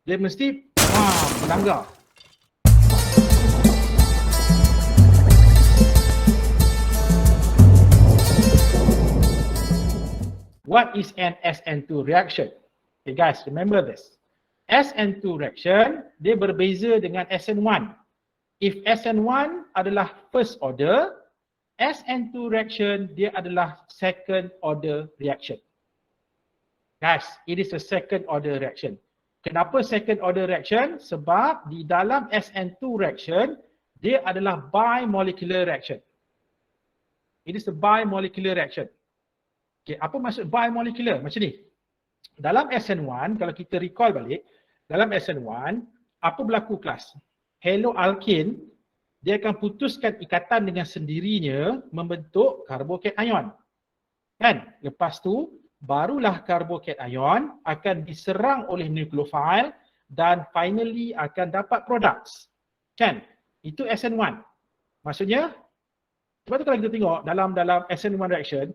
Dia mesti melanggar. What is an SN2 reaction? Okay guys, remember this. SN2 reaction, dia berbeza dengan SN1. If SN1 adalah first order, SN2 reaction, dia adalah second order reaction. Guys, it is a second order reaction. Kenapa second order reaction? Sebab di dalam SN2 reaction, dia adalah bimolecular reaction. It is a bimolecular reaction. Okay, apa maksud bimolecular? Macam ni. Dalam SN1, kalau kita recall balik, dalam SN1, apa berlaku kelas? Haloalkane, dia akan putuskan ikatan dengan sendirinya membentuk karbocation. Kan? Lepas tu, barulah karbocation akan diserang oleh nukleofil dan finally akan dapat products. Kan? Itu SN1. Maksudnya, sebab tu kalau kita tengok dalam SN1 reaction,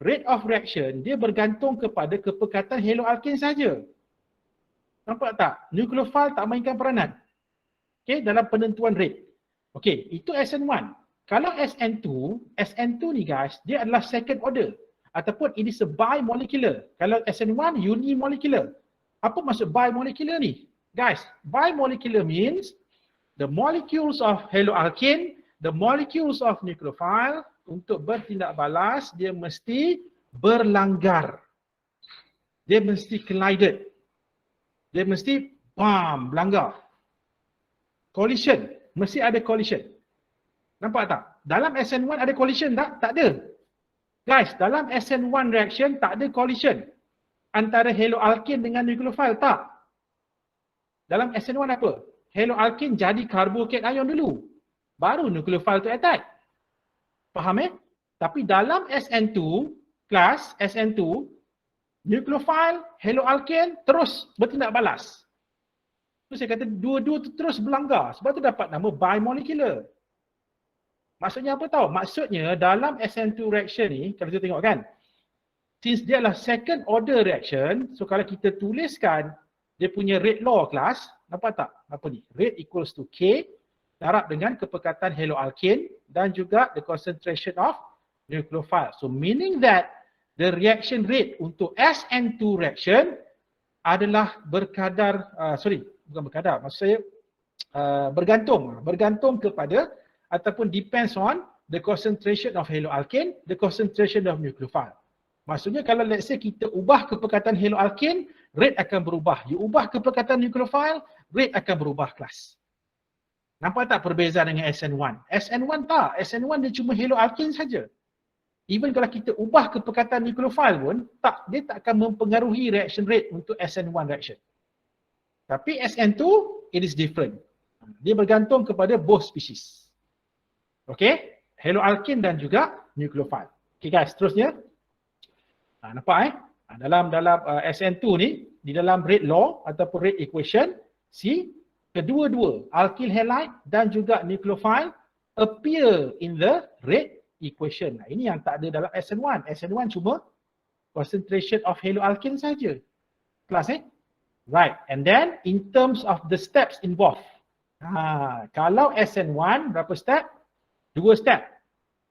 rate of reaction dia bergantung kepada kepekatan haloalkane saja. Nampak tak? Nukleofil tak mainkan peranan. Okay, dalam penentuan rate. Okay, itu SN1. Kalau SN2 ni guys, dia adalah second order. Ataupun it is a bimolecular. Kalau SN1, unimolecular. Apa maksud bimolecular ni? Guys, bimolecular means the molecules of haloalkane, the molecules of nucleophile untuk bertindak balas, dia mesti berlanggar. Dia mesti collided. Dia mesti berlanggar. Collision. Mesti ada collision. Nampak tak? Dalam SN1 ada collision tak? Tak ada. Guys, dalam SN1 reaction tak ada collision antara haloalkane dengan nucleophile, tak. Dalam SN1 apa? Haloalkane jadi carbocation dulu. Baru nucleophile tu attack. Faham Tapi dalam SN2, kelas SN2, nucleophile, haloalkane terus bertindak balas. Tu saya kata dua-dua tu terus berlanggar. Sebab tu dapat nama bimolecular. Maksudnya apa tahu? Maksudnya dalam SN2 reaction ni, kalau kita tengok kan, since dia adalah second order reaction, so kalau kita tuliskan dia punya rate law kelas, nampak tak? Apa ni? Rate equals to K, darab dengan kepekatan haloalkane dan juga the concentration of nucleophile. So meaning that the reaction rate untuk SN2 reaction adalah berkadar, maksud saya bergantung kepada ataupun depends on the concentration of haloalkane, the concentration of nucleophile. Maksudnya kalau let's say kita ubah kepekatan haloalkane, rate akan berubah. You ubah kepekatan nucleophile, rate akan berubah kelas. Nampak tak perbezaan dengan SN1? SN1 tak. SN1 dia cuma haloalkane saja. Even kalau kita ubah kepekatan nucleophile pun, dia tak akan mempengaruhi reaction rate untuk SN1 reaction. Tapi SN2, it is different. Dia bergantung kepada both species. Okay? Haloalkane dan juga nucleophile. Okay guys, terusnya. Nampak dalam SN2 ni, di dalam rate law ataupun rate equation, kedua-dua alkyl halide dan juga nucleophile appear in the rate equation. Ini yang tak ada dalam SN1. SN1 cuma concentration of haloalkane saja. Kelas Right. And then in terms of the steps involved. Kalau SN1 berapa step? 2 step.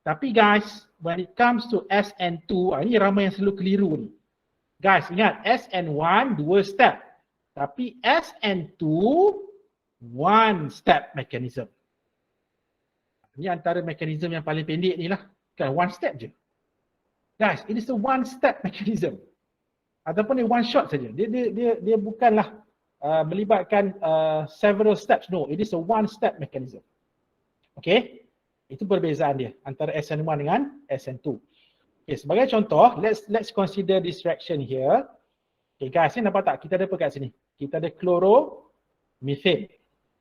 Tapi guys, when it comes to SN2, ini ramai yang selalu keliru ni. Guys, ingat SN1 2 step. Tapi SN2 1 step mechanism. Ini antara mekanisme yang paling pendek ni lah. Kan 1 step je. Guys, it is a 1 step mechanism. Ataupun dia 1 shot saja. Dia bukanlah melibatkan several steps. No, it is a 1 step mechanism. Okay? Itu perbezaan dia antara SN1 dengan SN2. Okay, sebagai contoh, let's consider this reaction here. Okay guys, ni nampak tak? Kita ada apa kat sini? Kita ada chloromethane.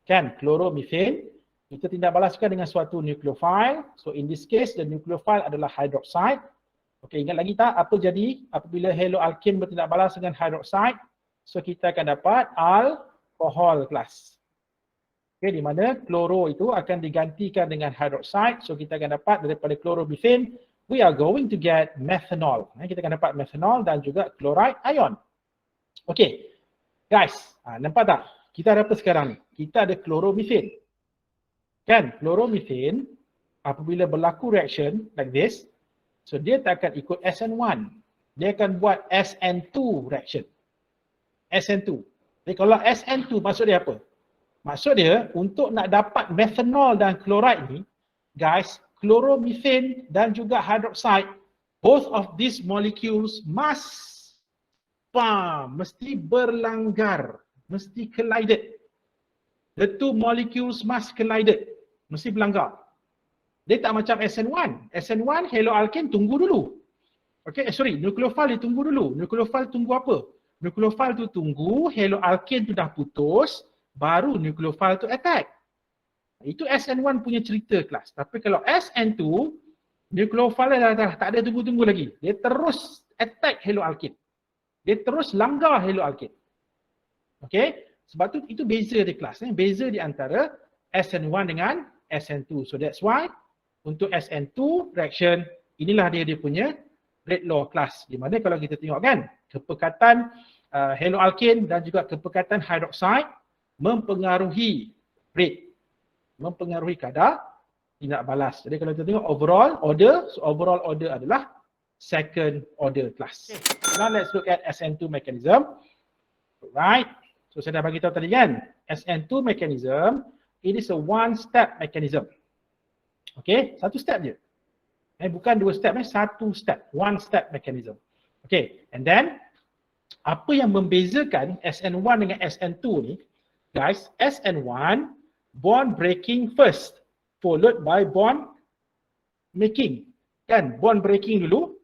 Kan? Chloromethane. Kita tindak balaskan dengan suatu nucleophile. So in this case, the nucleophile adalah hydroxide. Okay, ingat lagi tak apa jadi apabila haloalkane bertindak balas dengan hydroxide? So kita akan dapat alkohol kelas. Okay, di mana kloro itu akan digantikan dengan hydroxide. So kita akan dapat daripada chloromethane, we are going to get methanol. Kita akan dapat methanol dan juga chloride ion. Okay. Guys, nampak tak? Kita ada apa sekarang ni? Kita ada chloromethane. Kan? Chloromethane, apabila berlaku reaction like this, so dia tak akan ikut SN1. Dia akan buat SN2 reaction. SN2. Jadi kalau SN2 maksud dia apa? Maksud dia untuk nak dapat methanol dan chloride ni, guys, chloromethane dan juga hydroxide, both of these molecules mesti berlanggar, mesti collided. The two molecules must collided, mesti berlanggar. Dia tak macam SN1. SN1 haloalkane tunggu dulu. Okay, nukleofil dia tunggu dulu. Nukleofil tunggu apa? Nukleofil tu tunggu haloalkane tu dah putus, baru nukleofil tu attack. Itu SN1 punya cerita kelas. Tapi kalau SN2, nukleofil dah tak ada tunggu-tunggu lagi. Dia terus attack haloalkane. Dia terus langgar haloalkane. Okay? Sebab tu itu beza di kelas. Beza di antara SN1 dengan SN2. So that's why untuk SN2 reaction, inilah dia punya rate law kelas. Di mana kalau kita tengok kan, kepekatan haloalkane dan juga kepekatan hydroxide mempengaruhi rate. Mempengaruhi kadar tindak balas. Jadi kalau kita tengok overall order, so overall order adalah second order class. Okay. Now let's look at SN2 mechanism. Right. So saya dah bagi tahu tadi kan, SN2 mechanism, it is a one step mechanism. Okay, satu step je. Bukan dua step, satu step, one step mechanism. Okay, and then apa yang membezakan SN1 dengan SN2 ni, guys, SN1 bond breaking first, followed by bond making. Kan, bond breaking dulu,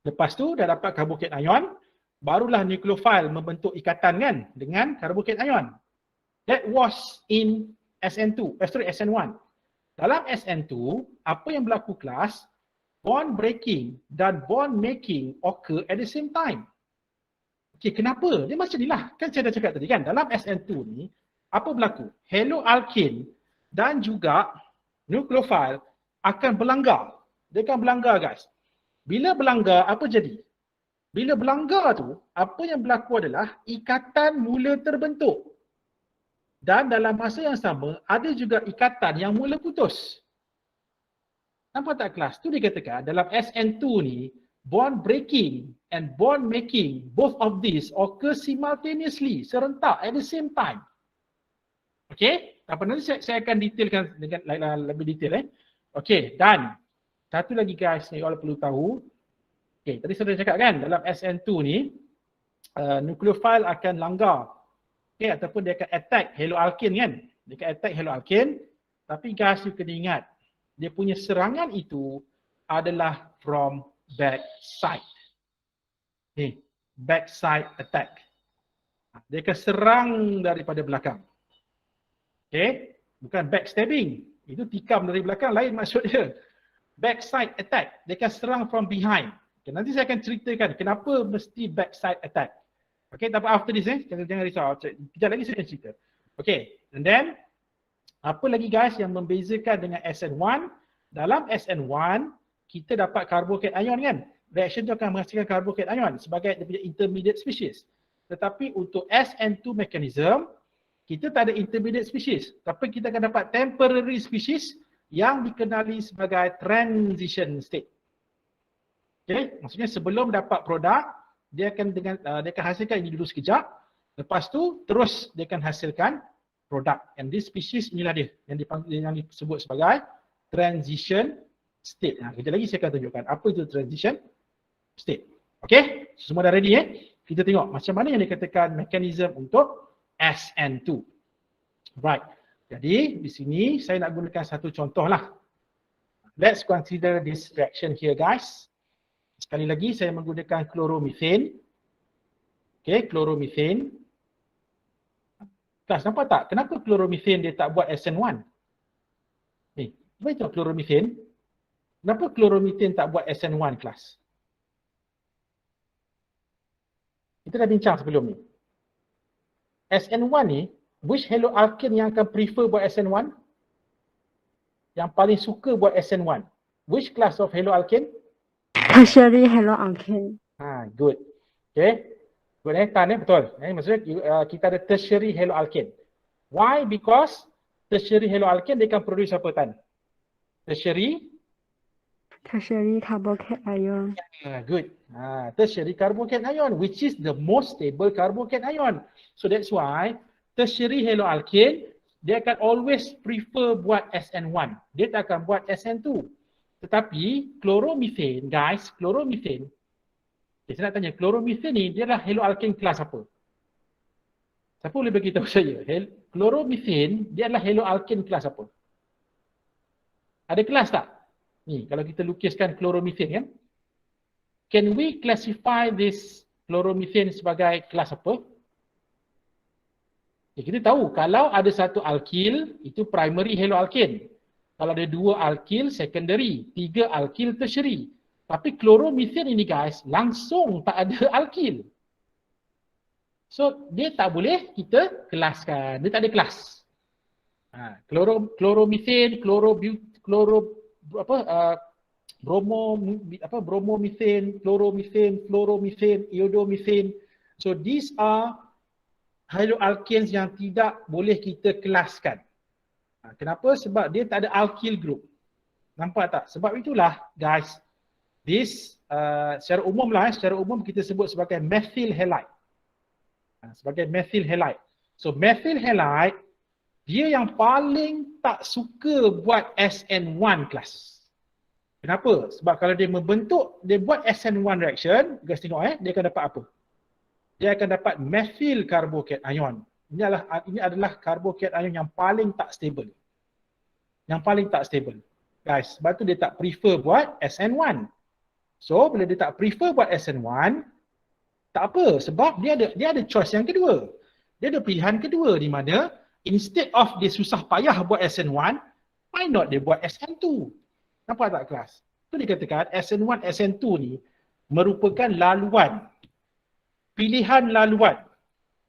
lepas tu dah dapat carbocation ion, barulah nukleofil membentuk ikatan kan dengan carbocation ion. That was in SN2, SN1. Dalam SN2, apa yang berlaku kelas, bond breaking dan bond making occur at the same time. Okay, kenapa? Dia macam ni lah. Kan saya dah cakap tadi kan, dalam SN2 ni, apa berlaku? Haloalkane dan juga nukleofil akan berlanggar. Dia akan berlanggar guys. Bila berlanggar, apa jadi? Bila berlanggar tu, apa yang berlaku adalah ikatan mula terbentuk. Dan dalam masa yang sama, ada juga ikatan yang mula putus. Nampak tak kelas? Tu dikatakan dalam SN2 ni, bond breaking and bond making, both of these occur simultaneously, serentak at the same time. Okay? Apa nanti saya akan detailkan dengan lebih detail. Okay, dan satu lagi guys, yang perlu tahu. Okay, tadi saya dah cakap kan, dalam SN2 ni, nukleofil akan langgar. Okay, ataupun dia akan attack haloalkane kan. Dia akan attack haloalkane. Tapi guys, you kena ingat, dia punya serangan itu adalah from backside. Okay, backside attack. Dia akan serang daripada belakang. Okay, bukan backstabbing. Itu tikam dari belakang, lain maksud dia. Backside attack, dia akan serang from behind. Okay, nanti saya akan ceritakan kenapa mesti backside attack. Okay, tapi after this jangan risau. Kejap lagi saya akan cerita. Okay, and then apa lagi guys yang membezakan dengan SN1? Dalam SN1, kita dapat carbocation ion kan? Reaction tu akan menghasilkan carbocation ion sebagai intermediate species. Tetapi untuk SN2 mechanism, kita tak ada intermediate species. Tapi kita akan dapat temporary species yang dikenali sebagai transition state. Okay, maksudnya sebelum dapat produk, dia akan hasilkan ini dulu sekejap. Lepas tu terus dia akan hasilkan produk. And this species inilah dia yang disebut sebagai transition state. Kejap lagi saya akan tunjukkan apa itu transition state. Okay, semua dah ready Kita tengok macam mana yang dikatakan mekanisme untuk SN2. Right. Jadi di sini saya nak gunakan satu contoh lah. Let's consider this reaction here guys. Sekali lagi saya menggunakan chloromethane. Okay, chloromethane. Kelas nampak tak? Kenapa chloromethane dia tak buat SN1? Cuba tengok chloromethane. Kenapa chloromethane tak buat SN1 kelas? Kita dah bincang sebelum ni. SN1 ni, which haloalkane yang akan prefer buat SN1? Yang paling suka buat SN1? Which class of haloalkane? Tertiary haloalkane. Good. Okay. Good tan betul. Maksudnya kita ada tertiary haloalkane. Why? Because tertiary haloalkane dia akan produce apa tan? Tertiary carbocation ion. Good. Tertiary carbocation ion, which is the most stable carbocation ion. So that's why tertiary haloalkane dia akan always prefer buat SN1. Dia tak akan buat SN2. Tetapi chloromethane, guys, chloromethane. Saya nak tanya, chloromethane ni dia adalah haloalkane kelas apa? Siapa boleh beritahu saya? Chloromethane dia adalah haloalkane kelas apa? Ada kelas tak? Ni, kalau kita lukiskan chloromethane kan? Can we classify this chloromethane sebagai kelas apa? Kita tahu kalau ada satu alkyl itu primary haloalkane. Kalau ada dua alkyl secondary, tiga alkyl tertiary. Tapi chloromethane ini guys langsung tak ada alkyl. So dia tak boleh kita kelaskan. Dia tak ada kelas. Chloromethane, bromomethane, chloromethane, iodomethane. So these are haloalkanes yang tidak boleh kita kelaskan. Kenapa? Sebab dia tak ada alkyl group. Nampak tak? Sebab itulah guys, this secara umum kita sebut sebagai methyl halide. Sebagai methyl halide. So methyl halide dia yang paling tak suka buat SN1 class. Kenapa? Sebab kalau dia buat SN1 reaction, guys tengok dia akan dapat apa? Dia akan dapat methyl carbocation ion. Ini adalah carbocation ion yang paling tak stable. Yang paling tak stable. Guys, sebab tu dia tak prefer buat SN1. So, bila dia tak prefer buat SN1, tak apa. Sebab dia ada choice yang kedua. Dia ada pilihan kedua di mana instead of dia susah payah buat SN1, why not dia buat SN2? Nampak tak kelas? Itu dikatakan SN1, SN2 ni merupakan laluan. Pilihan laluan.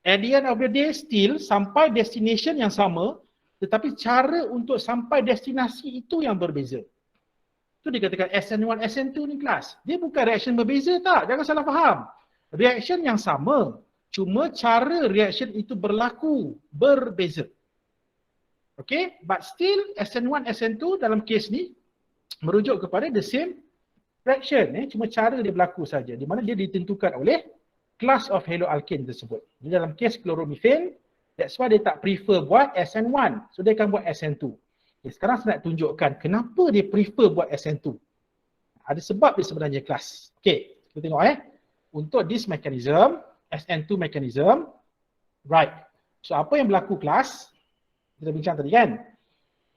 At the end of the day still sampai destination yang sama, tetapi cara untuk sampai destinasi itu yang berbeza. Itu dikatakan SN1, SN2 ni kelas. Dia bukan reaction berbeza tak? Jangan salah faham. Reaction yang sama. Cuma cara reaction itu berlaku berbeza. Okay? But still SN1, SN2 dalam kes ni merujuk kepada the same reaction. Cuma cara dia berlaku saja. Di mana dia ditentukan oleh class of haloalkane tersebut. Di dalam kes chloromethane, that's why dia tak prefer buat SN1. So dia akan buat SN2. Okay, sekarang saya nak tunjukkan kenapa dia prefer buat SN2. Ada sebab dia sebenarnya kelas. Okay, kita tengok Untuk this mechanism, SN2 mechanism, right. So apa yang berlaku kelas? Kita bincang tadi kan?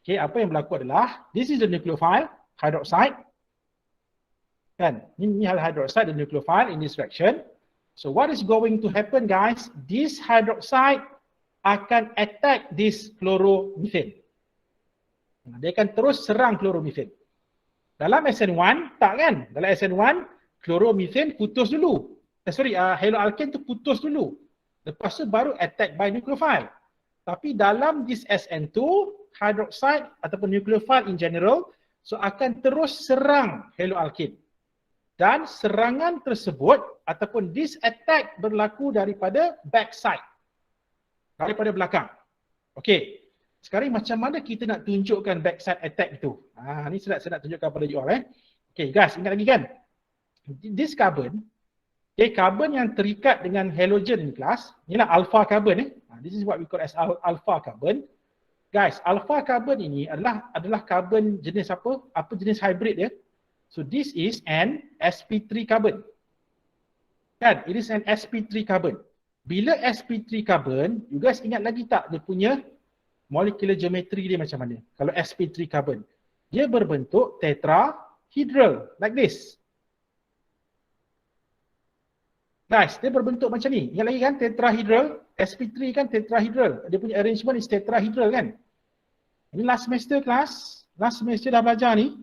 Okay, apa yang berlaku adalah, this is the nucleophile, hydroxide. Kan? Ini hydroxide, the nucleophile in this reaction. So what is going to happen guys? This hydroxide akan attack this chloromethane. Dia akan terus serang chloromethane. Dalam SN1, tak kan? Dalam SN1, chloromethane putus dulu. Haloalkane tu putus dulu. Lepas tu baru attack by nucleophile. Tapi dalam this SN2, hydroxide ataupun nucleophile in general, so akan terus serang haloalkane. Dan serangan tersebut ataupun this attack berlaku daripada backside. Daripada belakang. Okey. Sekarang macam mana kita nak tunjukkan backside attack itu? Ni saya nak tunjukkan pada you all. Okey guys, ingat lagi kan? This carbon, carbon yang terikat dengan halogen ni kelas, inilah alpha carbon. This is what we call as alpha carbon. Guys, alpha carbon ini adalah carbon jenis apa? Apa jenis hybrid dia? So this is an sp3 carbon. Kan? It is an sp3 carbon. Bila sp3 carbon, you guys ingat lagi tak dia punya molecular geometry dia macam mana? Kalau sp3 carbon, dia berbentuk tetrahedral like this. Guys, dia berbentuk macam ni. Ingat lagi kan tetrahedral? sp3 kan tetrahedral. Dia punya arrangement is tetrahedral kan? Ini last semester kelas. Last semester dah belajar ni.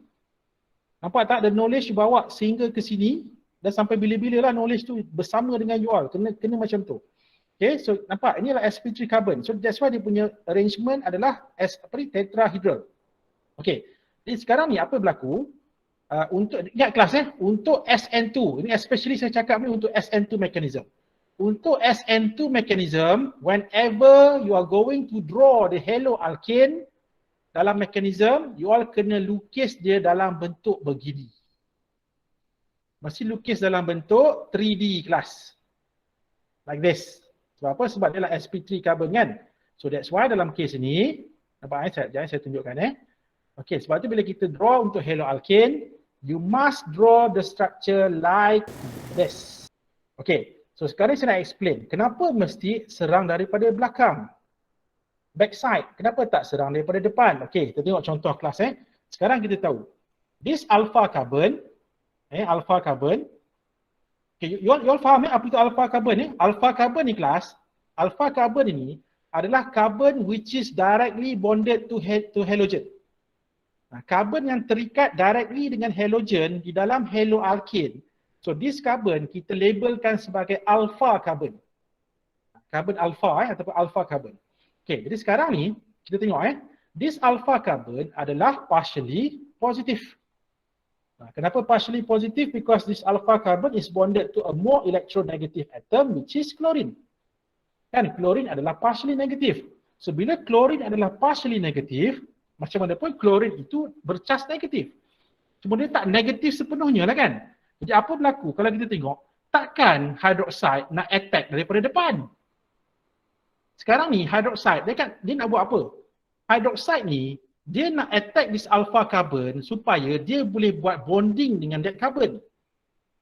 Nampak tak the knowledge bawa sehingga ke sini dan sampai bila-bila lah knowledge tu bersama dengan you all. Kena macam tu. Okay, so nampak inilah sp3 carbon. So that's why dia punya arrangement adalah tetrahedral. Okay, jadi sekarang ni apa berlaku? Untuk ingat kelas untuk SN2. Ini especially saya cakap ni untuk SN2 mechanism. untuk SN2 mechanism, whenever you are going to draw the haloalkane dalam mechanism, you all kena lukis dia dalam bentuk begini. Mesti lukis dalam bentuk 3D kelas. Like this. Sebab apa? Sebab dia lah sp3 carbon kan. So that's why dalam case ini, nampak jangan saya tunjukkan Okay, sebab tu bila kita draw untuk haloalkane, you must draw the structure like this. Okay, so sekarang saya nak explain kenapa mesti serang daripada belakang. Backside, kenapa tak serang daripada depan? Okay, kita tengok contoh kelas Sekarang kita tahu, this alpha carbon, alpha carbon, okay, you all faham apa itu alpha carbon Alpha carbon ni kelas, alpha carbon ini adalah carbon which is directly bonded to halogen. Carbon yang terikat directly dengan halogen di dalam haloalkane. So this carbon kita labelkan sebagai alpha carbon. Carbon alpha ataupun alpha carbon. Okay, jadi sekarang ni kita tengok this alpha carbon adalah partially positive. Kenapa partially positive? Because this alpha carbon is bonded to a more electronegative atom which is chlorine. Kan chlorine adalah partially negative. So bila chlorine adalah partially negative, macam mana pun klorin itu bercas negatif. Cuma dia tak negatif sepenuhnya lah kan. Jadi apa berlaku kalau kita tengok, takkan hydroxide nak attack daripada depan. Sekarang ni hydroxide, dia nak buat apa? Hydroxide ni, dia nak attack this alpha carbon supaya dia boleh buat bonding dengan that carbon.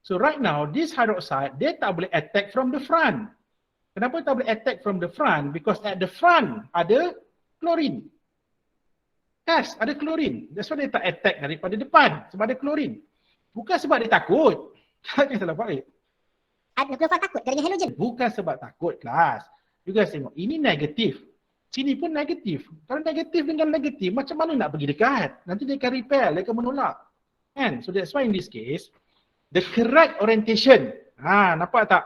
So right now, this hydroxide, dia tak boleh attack from the front. Kenapa tak boleh attack from the front? Because at the front ada klorin. Yes, ada klorin. That's why dia tak attack daripada depan. Sebab ada klorin. Bukan sebab dia takut. Jangan salah faham. Nucleophile takut dengan halogen. Bukan sebab takut kelas. You guys tengok, ini negatif. Sini pun negatif. Kalau negatif dengan negatif, macam mana nak pergi dekat? Nanti dia akan repel, dia akan menolak. Kan? So that's why in this case, the correct orientation. Nampak tak?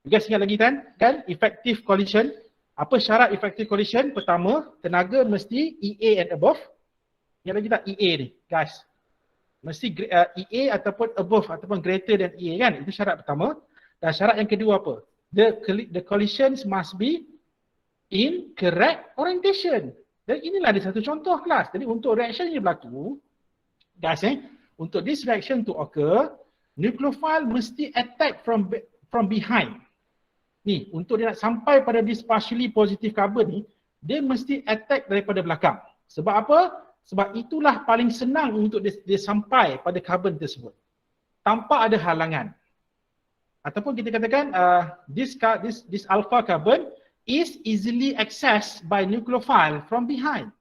You guys ingat lagi kan? Effective collision. Apa syarat effective collision? Pertama, tenaga mesti EA and above. Ingat lagi tak EA ni, guys? Mesti EA ataupun above ataupun greater than EA kan? Itu syarat pertama. Dan syarat yang kedua apa? The collisions must be in correct orientation. Dan inilah ada satu contoh kelas. Jadi untuk reaction ini berlaku, guys untuk this reaction to occur, nucleophile mesti attack from behind. Ni, untuk dia nak sampai pada this partially positive carbon ni, dia mesti attack daripada belakang. Sebab apa? Sebab itulah paling senang untuk dia sampai pada carbon tersebut. Tanpa ada halangan. Ataupun kita katakan this alpha carbon is easily accessed by nucleophile from behind.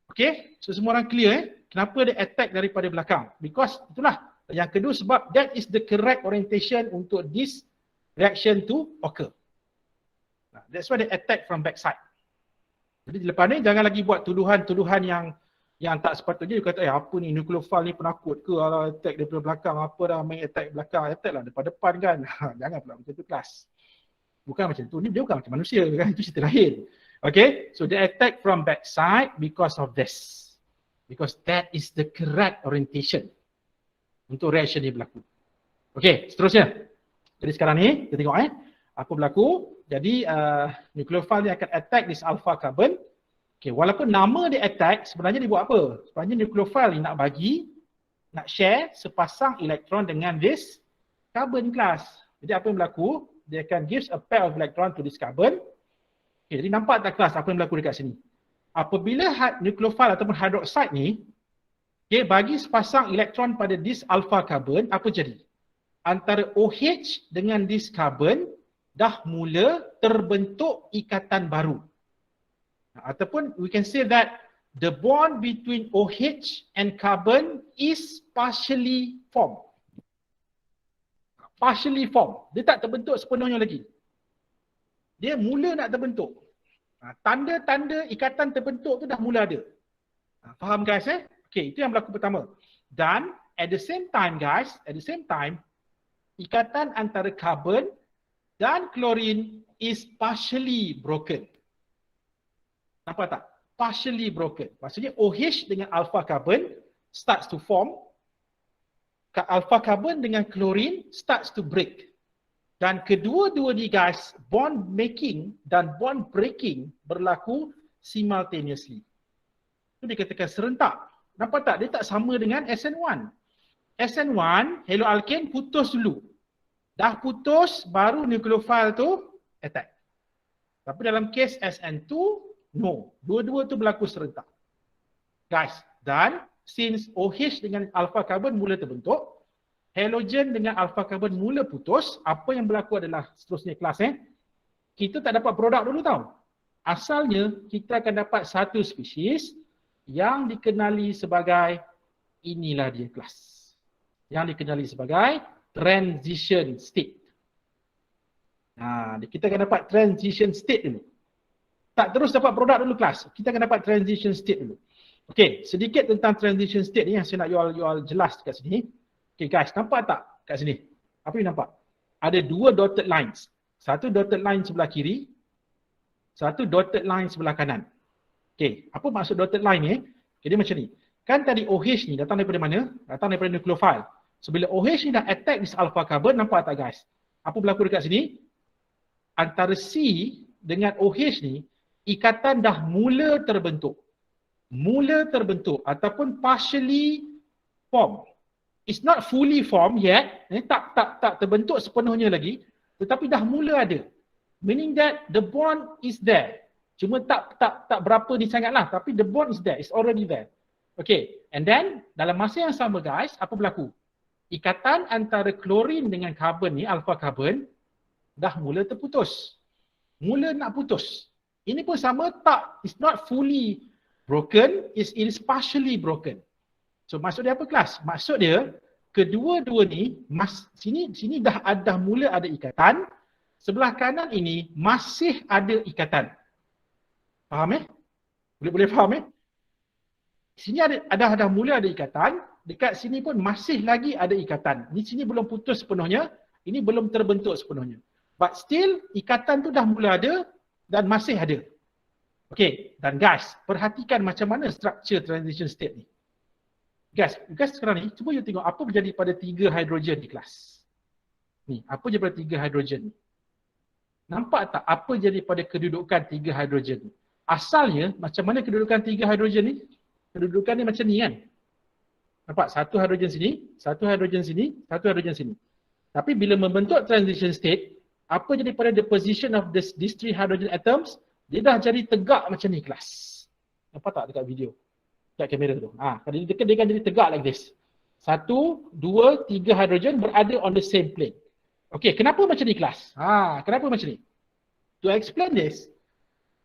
Okay? So semua orang clear kenapa dia attack daripada belakang? Because itulah. Yang kedua sebab that is the correct orientation untuk this reaction to occur. That's why they attack from backside. Jadi lepas ni jangan lagi buat tuduhan-tuduhan yang tak sepatutnya. You kata apa ni nucleophile ni penakut ke ala attack daripada belakang, apa dah main attack belakang, attack lah depan-depan kan. Jangan pula macam tu kelas. Bukan macam tu, ni dia bukan macam manusia kan, itu cerita lain. Okay, so they attack from backside because of this. Because that is the correct orientation untuk reaction ni berlaku. Okay, seterusnya. Jadi sekarang ni, kita tengok apa berlaku. Jadi nucleophile ni akan attack this alpha carbon. Okay, walaupun nama dia attack, sebenarnya dia buat apa? Sebenarnya nucleophile ni nak share sepasang elektron dengan this carbon class. Jadi apa yang berlaku? Dia akan gives a pair of electron to this carbon. Okay, jadi nampak tak kelas apa yang berlaku dekat sini? Apabila nucleophile ataupun hydroxide ni, okay, bagi sepasang elektron pada this alpha carbon, apa jadi? Antara OH dengan this carbon dah mula terbentuk ikatan baru. Ataupun we can say that the bond between OH and carbon is partially formed. Partially formed. Dia tak terbentuk sepenuhnya lagi. Dia mula nak terbentuk. Tanda-tanda ikatan terbentuk tu dah mula ada. Faham guys Okay, itu yang berlaku pertama. Dan at the same time guys, ikatan antara carbon dan chlorine is partially broken. Nampak tak? Partially broken. Maksudnya OH dengan alpha carbon starts to form. Alpha carbon dengan chlorine starts to break. Dan kedua-dua ni guys, bond making dan bond breaking berlaku simultaneously. Itu dikatakan serentak. Nampak tak? Dia tak sama dengan SN1. SN1, haloalkane putus dulu. Dah putus, baru nucleophile tu attack. Tapi dalam kes SN2, no. Dua-dua tu berlaku serentak. Guys, dan since OH dengan alpha carbon mula terbentuk, halogen dengan alpha carbon mula putus, apa yang berlaku adalah seterusnya kelas kita tak dapat produk dulu tau. Asalnya kita akan dapat satu spesies yang dikenali sebagai, inilah dia kelas. Yang dikenali sebagai transition state. Kita akan dapat transition state dulu. Tak terus dapat produk dulu kelas. Kita akan dapat transition state dulu. Okey, sedikit tentang transition state ni yang saya nak you all jelas kat sini. Okay guys, nampak tak kat sini? Apa yang nampak? Ada dua dotted lines. Satu dotted line sebelah kiri, satu dotted line sebelah kanan. Okay, apa maksud dotted line ni? Okay, dia macam ni. Kan tadi OH ni datang daripada mana? Datang daripada nucleophile. So bila OH ni dah attack this alpha carbon, nampak tak guys? Apa berlaku dekat sini? Antara C dengan OH ni, ikatan dah mula terbentuk. Mula terbentuk ataupun partially formed. It's not fully formed yet, tak terbentuk sepenuhnya lagi, tetapi dah mula ada. Meaning that the bond is there. Cuma tak berapa ni sangatlah, tapi the bond is there, it's already there. Okay, and then dalam masa yang sama guys, apa berlaku? Ikatan antara klorin dengan karbon ni, alpha carbon, dah mula terputus. Mula nak putus. Ini pun sama, it's not fully broken, it is partially broken. So maksud dia apa kelas? Maksud dia kedua-dua ni sini dah mula ada ikatan, sebelah kanan ini masih ada ikatan. Faham Boleh faham Sini dah mula ada ikatan, dekat sini pun masih lagi ada ikatan. Di sini belum putus sepenuhnya, ini belum terbentuk sepenuhnya. But still ikatan tu dah mula ada dan masih ada. Okay, dan guys, perhatikan macam mana structure transition state ni. Guys sekarang ni, cuba you tengok apa berjadi pada 3 hidrogen di kelas. Ni, apa je pada 3 hidrogen ni? Nampak tak apa jadi pada kedudukan 3 hidrogen ni? Asalnya, macam mana kedudukan 3 hidrogen ni? Kedudukan ni macam ni kan? Nampak? Satu hidrogen sini, satu hidrogen sini, satu hidrogen sini. Tapi bila membentuk transition state, apa jadi pada the position of these 3 hydrogen atoms? Dia dah jadi tegak macam ni kelas. Nampak tak dekat video? Dekat kamera tu. Kalau dia kan jadi tegak like this. 1, 2, 3 hydrogen berada on the same plane. Okay, kenapa macam ni kelas? Kenapa macam ni? To explain this,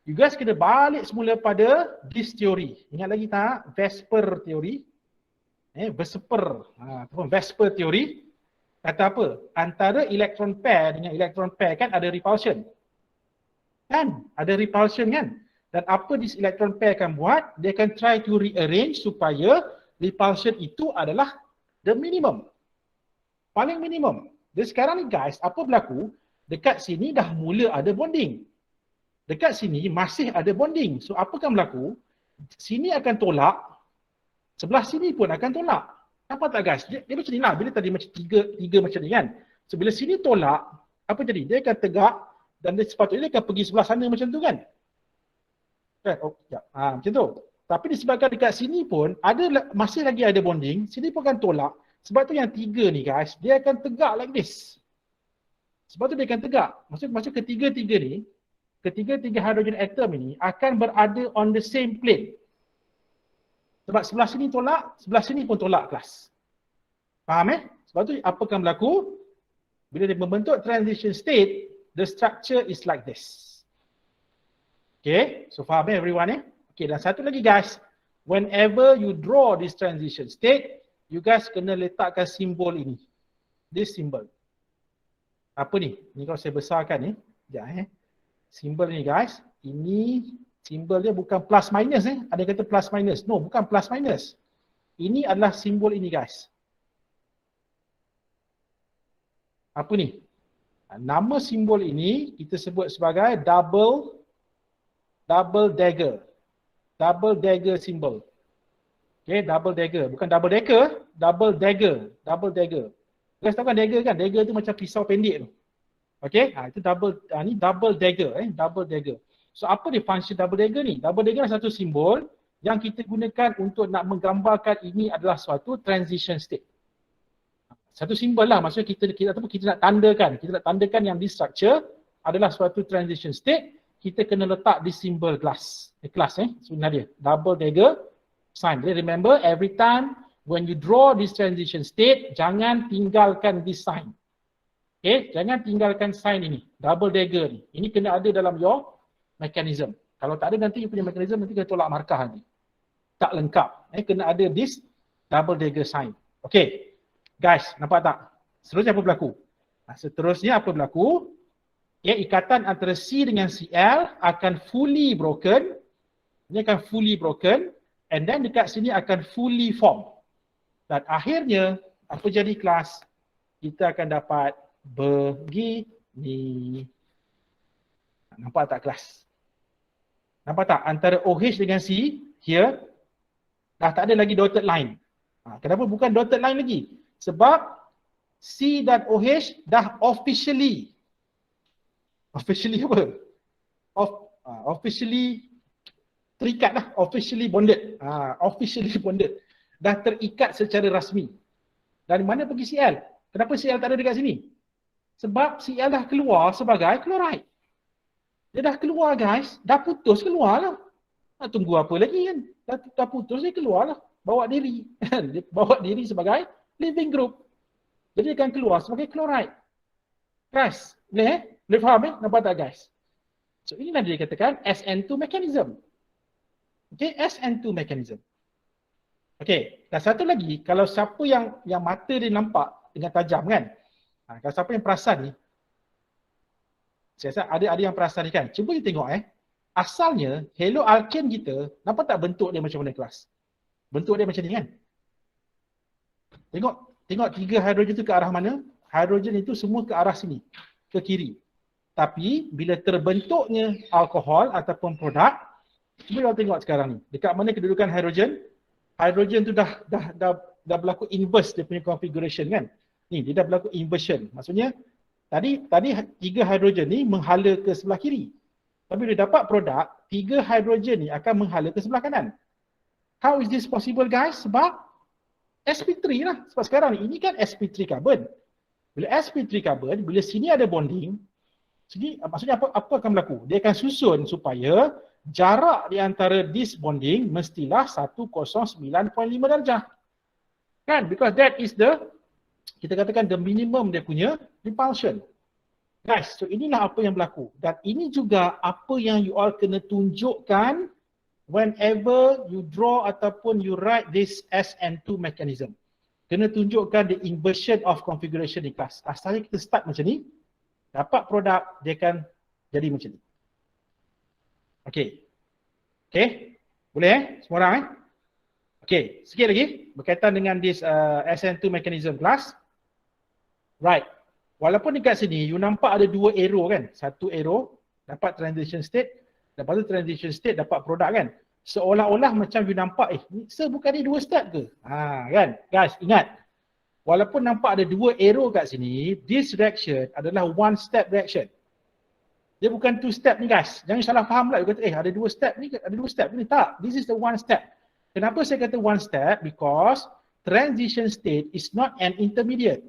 you guys kena balik semula pada this theory. Ingat lagi tak? Vesper theory. Vesper. Ataupun Vesper theory. Kata apa? Antara electron pair dengan electron pair kan ada repulsion. Kan? Ada repulsion kan? Dan apa this electron pair akan buat? Dia akan try to rearrange supaya repulsion itu adalah the minimum. Paling minimum. Jadi sekarang ni guys, apa berlaku? Dekat sini dah mula ada bonding. Dekat sini masih ada bonding. So apa akan berlaku? Sini akan tolak. Sebelah sini pun akan tolak. Nampak tak guys? Dia macam ni lah. Bila tadi macam tiga macam ni kan? So bila sini tolak, apa jadi? Dia akan tegak dan dia sepatutnya dia akan pergi sebelah sana macam tu kan? Macam tu. Tapi disebabkan dekat sini pun masih lagi ada bonding, sini pun akan tolak. Sebab tu yang 3 ni guys, dia akan tegak like this. Sebab tu dia akan tegak. Maksud ketiga-tiga ni, ketiga-tiga hydrogen atom ini akan berada on the same plane. Sebab sebelah sini tolak, sebelah sini pun tolak kelas. Faham Sebab tu apa akan berlaku? Bila dia membentuk transition state, the structure is like this. Okay, so faham everyone Okay, dan satu lagi guys, whenever you draw this transition state, you guys kena letakkan simbol ini. This symbol. Apa ni? Ni kalau saya besarkan ni. Sekejap simbol ni guys, ini simbol dia bukan plus minus Ada yang kata plus minus. No, bukan plus minus. Ini adalah simbol ini guys. Apa ni? Nama simbol ini kita sebut sebagai double dagger. Double dagger symbol. Okay, double dagger. Bukan double decker, double dagger. Double dagger. Guys tahu kan dagger kan? Dagger tu macam pisau pendek tu. Okay, itu ni double dagger, double dagger. So apa dia function double dagger ni? Double dagger adalah satu simbol yang kita gunakan untuk nak menggambarkan ini adalah suatu transition state. Satu simbol lah, maksudnya kita nak tandakan yang this structure adalah suatu transition state, kita kena letak di simbol glass. Sebenarnya double dagger sign. Jadi remember, every time when you draw this transition state, jangan tinggalkan this sign. Okay, jangan tinggalkan sign ini, double dagger ni. Ini kena ada dalam your mechanism. Kalau tak ada nanti you punya mechanism nanti kena tolak markah nanti. Tak lengkap. Kena ada this double dagger sign. Okay, guys, nampak tak? Seterusnya apa berlaku? Seterusnya apa berlaku? Ikatan antara C dengan Cl akan fully broken. Ini akan fully broken. And then dekat sini akan fully form. Dan akhirnya, apa jadi kelas? Kita akan dapat begini. Nampak tak kelas? Nampak tak? Antara OH dengan C, here, dah tak ada lagi dotted line. Kenapa bukan dotted line lagi? Sebab C dan OH dah officially apa? Officially terikat lah, officially bonded. Officially bonded. Dah terikat secara rasmi. Dari mana pergi Cl? Kenapa Cl tak ada dekat sini? Sebab Cl dah keluar sebagai chloride. Dia dah keluar guys, dah putus keluar lah. Nak tunggu apa lagi kan? Dah putus dia keluar lah. Bawa diri. Dia bawa diri sebagai living group. Jadi dia akan keluar sebagai chloride. Guys, boleh faham Nampak tak guys? So inilah dia katakan SN2 mechanism. Okay, SN2 mechanism. Okay, dan satu lagi, kalau siapa yang mata dia nampak dengan tajam kan? Kalau siapa yang perasan ni, saya rasa ada yang perasan ni kan? Cuba kita tengok asalnya haloalkane kita, nampak tak bentuk dia macam mana kelas? Bentuk dia macam ni kan? Tengok 3 hidrogen tu ke arah mana? Hidrogen itu semua ke arah sini, ke kiri. Tapi bila terbentuknya alkohol ataupun produk, cuba kita tengok sekarang ni. Dekat mana kedudukan hidrogen? Hidrogen tu dah berlaku inverse dia punya configuration kan? Ni dia dah berlaku inversion. Maksudnya tadi 3 hidrogen ni menghala ke sebelah kiri. Tapi bila dapat produk, 3 hidrogen ni akan menghala ke sebelah kanan. How is this possible guys? Sebab sp3 lah. Sebab sekarang ni ini kan sp3 carbon. Bila sp3 carbon, bila sini ada bonding, sini maksudnya apa akan berlaku? Dia akan susun supaya jarak di antara this bonding mestilah 109.5 darjah. Kan? Because that is kita katakan the minimum dia punya repulsion. Guys, so inilah apa yang berlaku. Dan ini juga apa yang you all kena tunjukkan whenever you draw ataupun you write this SN2 mechanism. Kena tunjukkan the inversion of configuration di kelas. Asalnya kita start macam ni, dapat produk, dia akan jadi macam ni. Okay. Okay, boleh semua orang Okay, sikit lagi berkaitan dengan this SN2 mechanism kelas. Right. Walaupun dekat sini you nampak ada 2 arrow kan? Satu arrow dapat transition state, lepas tu transition state dapat produk kan? Seolah-olah macam you nampak bukan ni 2 step ke? Kan? Guys, ingat. Walaupun nampak ada 2 arrow kat sini, this reaction adalah 1 step reaction. Dia bukan 2 step ni guys. Jangan salah faham lah. You kata ada 2 step ni, ada 2 step ni. Tak. This is the 1 step. Kenapa saya kata 1 step? Because transition state is not an intermediate.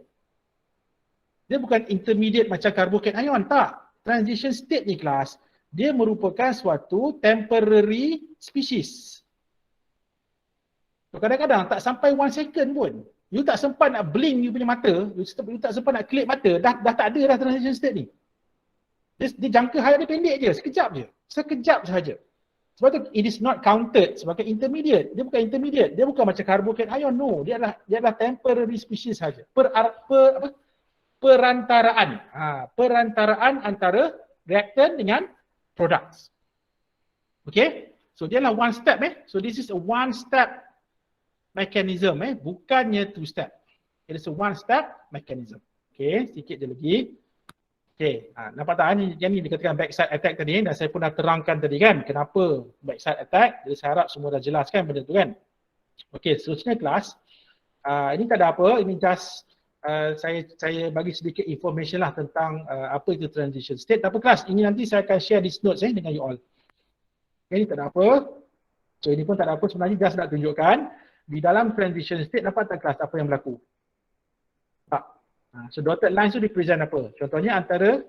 Dia bukan intermediate macam carbocation ion, tak. Transition state ni kelas, dia merupakan suatu temporary species. So, kadang-kadang tak sampai 1 second pun. You tak sempat nak blink you punya mata, you tak sempat nak kelip mata, dah tak ada dah transition state ni. Dia jangka hayat dia pendek je, sekejap je. Sekejap sahaja. Sebab tu it is not counted sebagai intermediate. Dia bukan intermediate, dia bukan macam carbocation ion, no. Dia adalah temporary species saja. Perantaraan. Perantaraan antara reactant dengan products. Okay? So dia adalah 1 step So this is a 1 step mechanism bukannya 2 step. It is a 1 step mechanism. Okay, sikit je lagi. Okay, nampak tak yang ni dikatakan backside attack tadi dan saya pun dah terangkan tadi kan kenapa backside attack. Jadi saya harap semua dah jelas kan benda tu kan. Okay, seterusnya kelas. Ini tak ada apa, ini just saya bagi sedikit information lah tentang apa itu transition state. Tak apa kelas, ini nanti saya akan share this notes dengan you all. Okay, ini tak ada apa. So ini pun tak ada apa, sebenarnya just nak tunjukkan di dalam transition state dapat tak kelas apa yang berlaku. Tak. So dotted line tu represent apa? Contohnya antara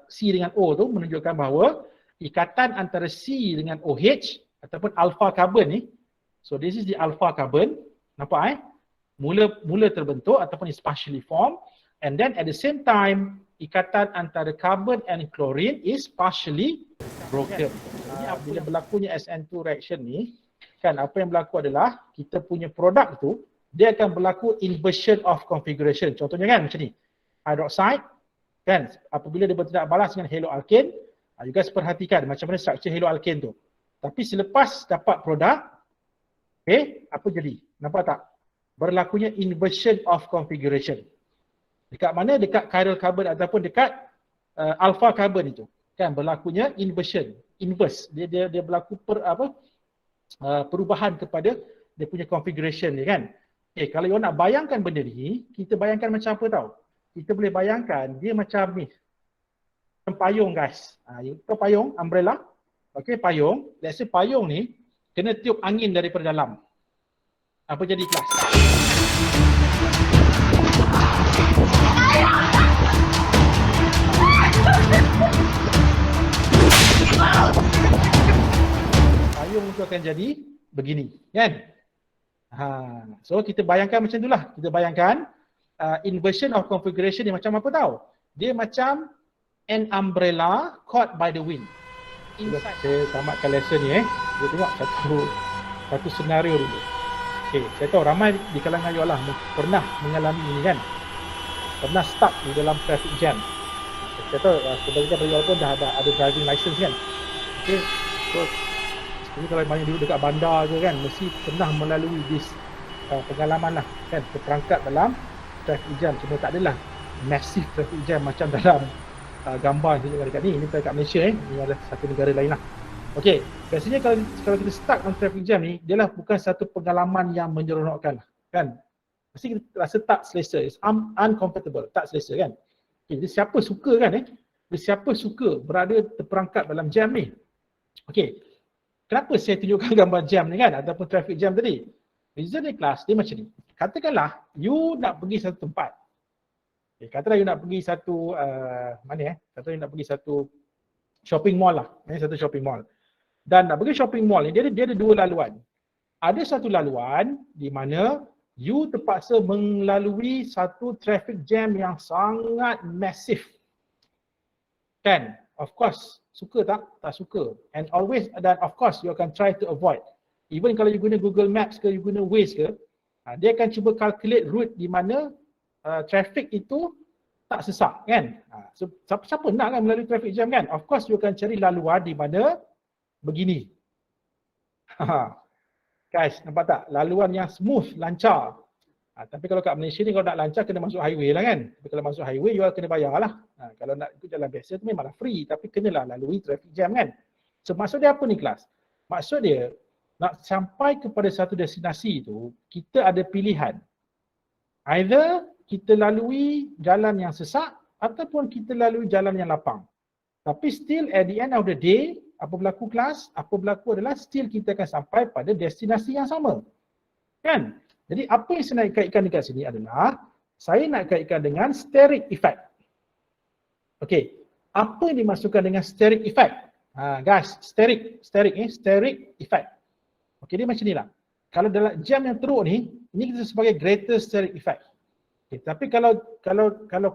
C dengan O tu menunjukkan bahawa ikatan antara C dengan OH ataupun alpha carbon ni. So this is the alpha carbon. Nampak mula terbentuk ataupun is partially formed, and then at the same time ikatan antara carbon and chlorine is partially broken. Bila berlakunya SN2 reaction ni, kan apa yang berlaku adalah kita punya produk tu dia akan berlaku inversion of configuration. Contohnya kan macam ni, hydroxide kan apabila dia bertindak balas dengan haloalkane, you guys perhatikan macam mana struktur haloalkane tu. Tapi selepas dapat produk, apa jadi? Nampak tak? Berlakunya inversion of configuration. Dekat mana? Dekat chiral carbon ataupun dekat alpha carbon itu. Kan berlakunya inversion, inverse. Dia berlaku perubahan kepada dia punya configuration ni kan. Kalau you nak bayangkan benda ni, kita bayangkan macam apa tau? Kita boleh bayangkan dia macam ni. Payung guys. Itu payung, umbrella. Payung. Let's say payung ni kena tiup angin daripada dalam. Apa jadi kelas? Payung itu akan jadi begini, kan? So kita bayangkan macam itulah. Kita bayangkan inversion of configuration ni macam apa tahu? Dia macam an umbrella caught by the wind. Saya tamatkan lesson ni Kita tengok satu senario dulu. Saya tahu ramai di kalangan you all pernah mengalami ini kan. Pernah stuck di dalam traffic jam. Saya tahu sebagian dari you all pun dah ada driving license kan. So ini kalau banyak duduk dekat bandar ke kan, mesti pernah melalui this pengalaman lah kan, terperangkap dalam traffic jam. Cuma tak adalah massive traffic jam macam dalam gambar yang tunjukkan dekat ni. Ini dekat Malaysia ini adalah satu negara lain lah. Okey, biasanya kalau kita stuck dalam traffic jam ni, dia lah bukan satu pengalaman yang menyeronokkan kan. Mesti kita rasa tak selesa, it's uncomfortable, tak selesa kan. Jadi siapa suka kan siapa suka berada terperangkap dalam jam ni. Okey, kenapa saya tunjukkan gambar jam ni kan, ataupun traffic jam tadi? Reason ni kelas, dia macam ni. Katakanlah you nak pergi satu tempat. Katakanlah you nak pergi satu katakanlah you nak pergi satu shopping mall lah, satu shopping mall. Dan nak pergi shopping mall ni dia ada dua laluan. Ada satu laluan di mana you terpaksa melalui satu traffic jam yang sangat masif. Kan? Of course, suka tak? Tak suka. And always, dan of course you akan try to avoid. Even kalau you guna Google Maps ke, you guna Waze ke, dia akan cuba calculate route di mana traffic itu tak sesak kan. So, siapa nak kan melalui traffic jam kan? Of course you akan cari laluan di mana begini. Guys, nampak tak? Laluan yang smooth, lancar. Tapi kalau kat Malaysia ni kalau nak lancar kena masuk highway lah kan. Tapi kalau masuk highway you kena bayar lah. Kalau nak ikut jalan biasa tu memanglah free, tapi kenalah lalui traffic jam kan. So maksud dia apa ni kelas? Maksud dia nak sampai kepada satu destinasi tu, kita ada pilihan. Either kita lalui jalan yang sesak ataupun kita lalui jalan yang lapang. Tapi still at the end of the day, apa berlaku kelas? Apa berlaku adalah still kita akan sampai pada destinasi yang sama. Kan? Jadi apa yang saya nak kaitkan dekat sini adalah saya nak kaitkan dengan steric effect. Okey, apa yang dimasukkan dengan steric effect? Guys, steric effect. Okey, dia macam ni lah. Kalau dalam jam yang teruk ni, ini kita sebut sebagai greater steric effect. Okay, tapi kalau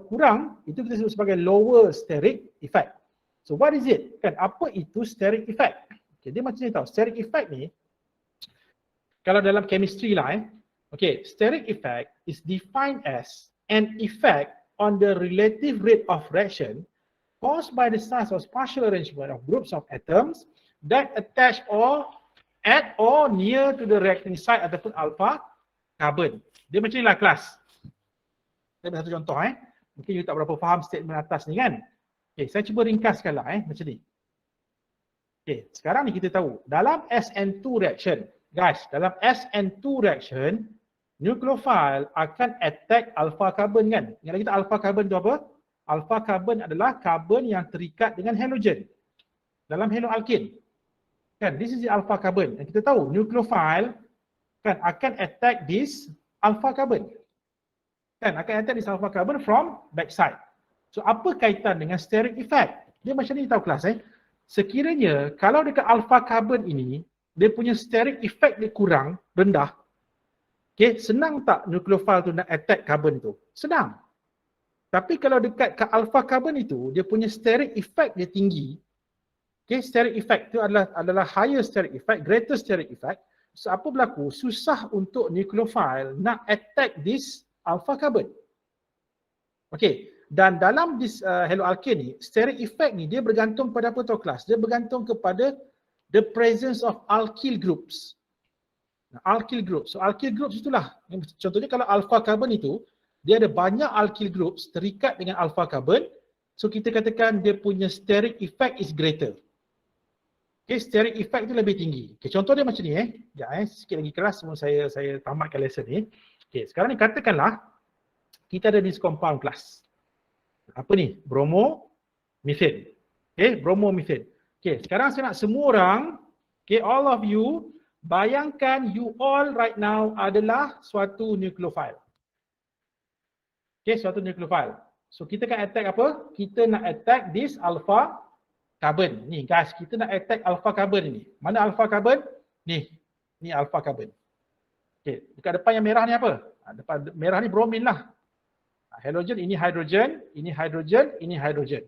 kurang, itu kita sebut sebagai lower steric effect. So what is it? Kan apa itu steric effect? Okay, dia macam ni tau. Steric effect ni, kalau dalam chemistry lah okay, steric effect is defined as an effect on the relative rate of reaction caused by the size of partial arrangement of groups of atoms that attach or at or near to the reacting site ataupun alpha carbon. Dia macam ni lah kelas. Saya beri satu contoh mungkin you tak berapa faham statement atas ni kan. Okay, saya cuba ringkaskan lah macam ni. Okay, sekarang ni kita tahu dalam SN2 reaction, guys, dalam SN2 reaction Nucleophile akan attack alpha carbon kan. Ingat lagi tak alpha carbon tu apa? Alpha carbon adalah carbon yang terikat dengan halogen dalam haloalkane. Kan, this is the alpha carbon. Dan kita tahu nucleophile kan akan attack this alpha carbon. Kan, akan attack this alpha carbon from backside. So apa kaitan dengan steric effect? Dia macam ni tahu kelas Sekiranya kalau dekat alpha carbon ini dia punya steric effect dia kurang, rendah. Okay, senang tak nucleophile tu nak attack carbon tu? Senang. Tapi kalau dekat ke alpha carbon itu, dia punya steric effect dia tinggi. Okay, steric effect tu adalah higher steric effect, greater steric effect. So apa berlaku? Susah untuk nucleophile nak attack this alpha carbon. Okay, dan dalam this haloalkane ni, steric effect ni dia bergantung pada apa tau kelas? Dia bergantung kepada the presence of alkyl groups. Alkyl groups. So alkyl groups itulah. Contohnya kalau alpha carbon itu, dia ada banyak alkyl groups terikat dengan alpha carbon. So kita katakan dia punya steric effect is greater. Okay, steric effect tu lebih tinggi. Okay, contoh dia macam ni sikit lagi kelas sebelum saya tamatkan lesson ni. Okay, sekarang ni katakanlah kita ada this compound kelas. Apa ni? Bromomethane. Okay, bromomethane. Okay, sekarang saya nak semua orang, okay, all of you, bayangkan you all right now adalah suatu nucleophile. Okay, suatu nucleophile. So kita akan attack apa? Kita nak attack this alpha carbon. Ni guys, kita nak attack alpha carbon ni. Mana alpha carbon? Ni alpha carbon. Okay, dekat depan yang merah ni apa? Depan merah ni bromin lah. Halogen, ini hidrogen, ini hidrogen, ini hidrogen.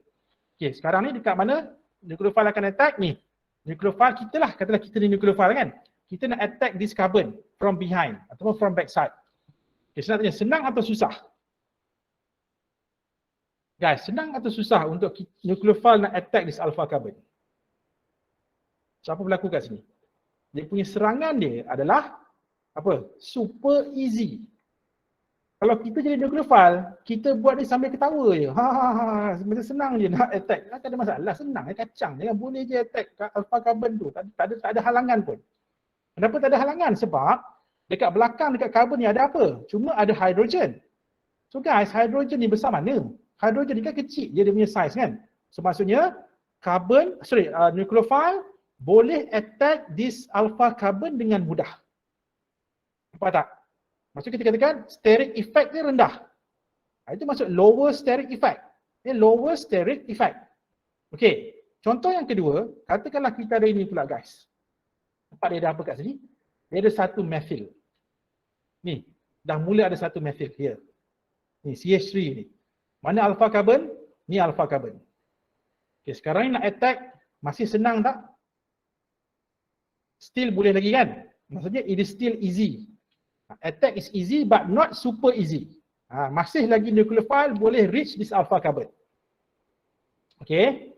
Okay, sekarang ni dekat mana nucleophile akan attack? Ni. Nucleophile kita lah, katalah kita ni nucleophile kan. Kita nak attack this carbon from behind ataupun from backside. Okay, senang tanya, senang atau susah? Guys, senang atau susah untuk nucleophile nak attack this alpha carbon? So apa berlaku kat sini? Dia punya serangan dia adalah apa? Super easy. Kalau kita jadi nucleophile, kita buat dia sambil ketawa je. Macam senang je nak attack. Tak ada masalah, senang kacang. Jangan boleh je attack alpha carbon tu. Tak ada halangan pun. Kenapa tak ada halangan? Sebab dekat belakang dekat carbon ni ada apa? Cuma ada hidrogen. So guys, hidrogen ni besar mana? Hidrogen ni kan kecil dia punya size kan. So maksudnya nucleophile boleh attack this alpha carbon dengan mudah. Nampak tak? Maksud kita katakan steric effect dia rendah. Itu maksud lower steric effect. Ini lower steric effect. Okey, contoh yang kedua, katakanlah kita ada ini pula guys. Nampak dia ada apa kat sini? Dia ada satu methyl. Ni, dah mula ada satu methyl here. Ni CH3 ni. Mana alpha carbon? Ni alpha carbon. Okey, sekarang ni nak attack masih senang tak? Still boleh lagi kan? Maksudnya it is still easy. Attack is easy but not super easy. Masih lagi nucleophile boleh reach this alpha carbon. Okey?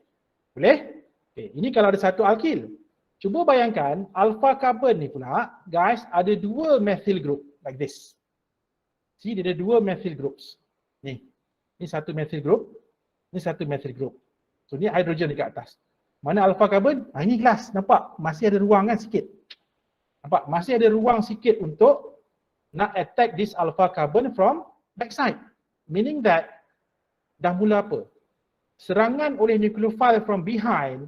Boleh? Okay. Ini kalau ada satu alkyl. Cuba bayangkan alpha carbon ni pula, guys, ada dua methyl group like this. See, dia ada dua methyl groups. Ni. Ni satu methyl group, ni satu methyl group. So ni hidrogen dekat atas. Mana alpha carbon? Ini kelas, nampak? Masih ada ruang kan sikit. Nampak? Masih ada ruang sikit untuk nak attack this alpha carbon from backside. Meaning that dah mula apa? Serangan oleh nucleophile from behind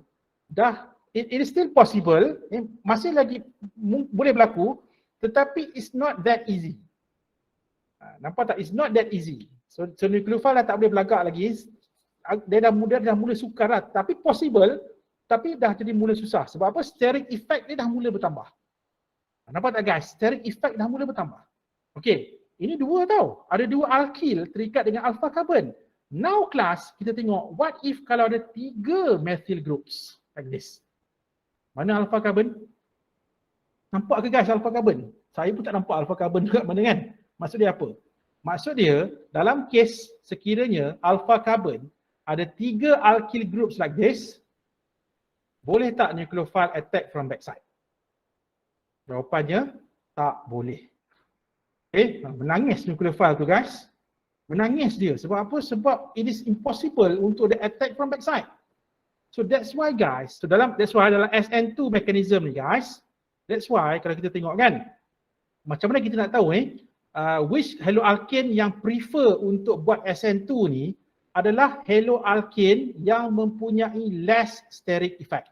dah it is still possible, masih lagi boleh berlaku, tetapi it's not that easy. Nampak tak? It's not that easy. So nucleophile dah tak boleh belagak lagi. Dia dah mula sukar lah. Tapi possible, tapi dah jadi mula susah. Sebab apa? Steric effect dia dah mula bertambah. Nampak tak guys? Steric effect dah mula bertambah. Okey, ini dua tau. Ada dua alkyl terikat dengan alpha carbon. Now class, kita tengok what if kalau ada 3 methyl groups like this. Mana alpha carbon? Nampak ke guys alpha carbon? Saya pun tak nampak alpha carbon dekat mana kan? Maksud dia apa? Maksud dia dalam kes sekiranya alpha carbon ada 3 alkyl groups like this, boleh tak nucleophile attack from backside? Jawapannya tak boleh. Okay, menangis nucleophile tu guys. Menangis dia. Sebab apa? Sebab it is impossible untuk dia attack from backside. So that's why guys, that's why dalam SN2 mechanism ni guys, that's why kalau kita tengok kan, macam mana kita nak tahu which haloalkane yang prefer untuk buat SN2 ni adalah haloalkane yang mempunyai less steric effect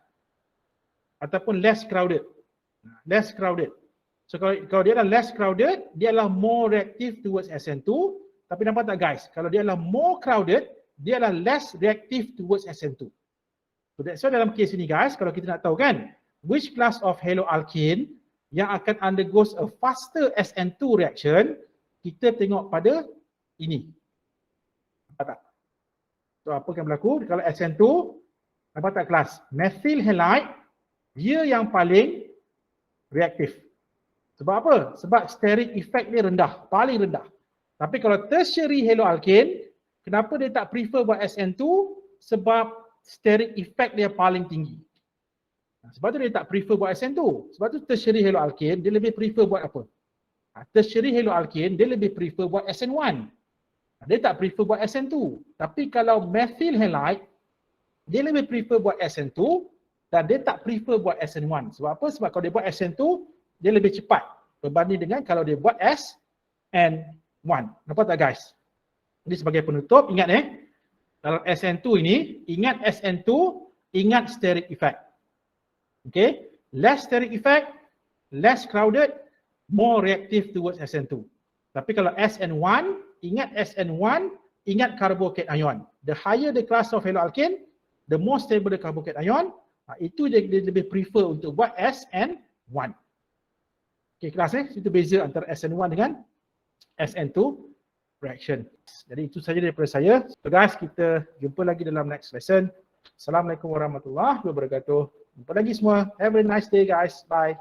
ataupun less crowded. Less crowded. So kalau dia adalah less crowded, dia adalah more reactive towards SN2. Tapi nampak tak guys, kalau dia adalah more crowded, dia adalah less reactive towards SN2. So that's why dalam case ini guys, kalau kita nak tahu kan, which class of haloalkane yang akan undergoes a faster SN2 reaction, kita tengok pada ini. Nampak tak? So apa yang berlaku kalau SN2, nampak tak kelas? Methyl halide, dia yang paling reaktif. Sebab apa? Sebab steric effect dia rendah, paling rendah. Tapi kalau tertiary haloalkane, kenapa dia tak prefer buat SN2? Sebab steric effect dia paling tinggi. Sebab tu dia tak prefer buat SN2. Sebab tu tertiary haloalkane dia lebih prefer buat apa? Tertiary haloalkane dia lebih prefer buat SN1. Dia tak prefer buat SN2. Tapi kalau methyl halide, dia lebih prefer buat SN2 dan dia tak prefer buat SN1. Sebab apa? Sebab kalau dia buat SN2, dia lebih cepat berbanding dengan kalau dia buat SN1. Nampak tak guys? Jadi sebagai penutup, ingat dalam SN2 ini, ingat SN2, ingat steric effect. Okay, less steric effect, less crowded, more reactive towards SN2. Tapi kalau SN1, ingat SN1, ingat carbocation ion. The higher the class of haloalkane, the more stable the carbocation ion. Itu dia lebih prefer untuk buat SN1. Okay, kelas itu beza antara SN1 dengan SN2 reaction. Jadi itu saja daripada saya. So guys, kita jumpa lagi dalam next lesson. Assalamualaikum warahmatullahi wabarakatuh. Jumpa lagi semua. Have a nice day guys. Bye.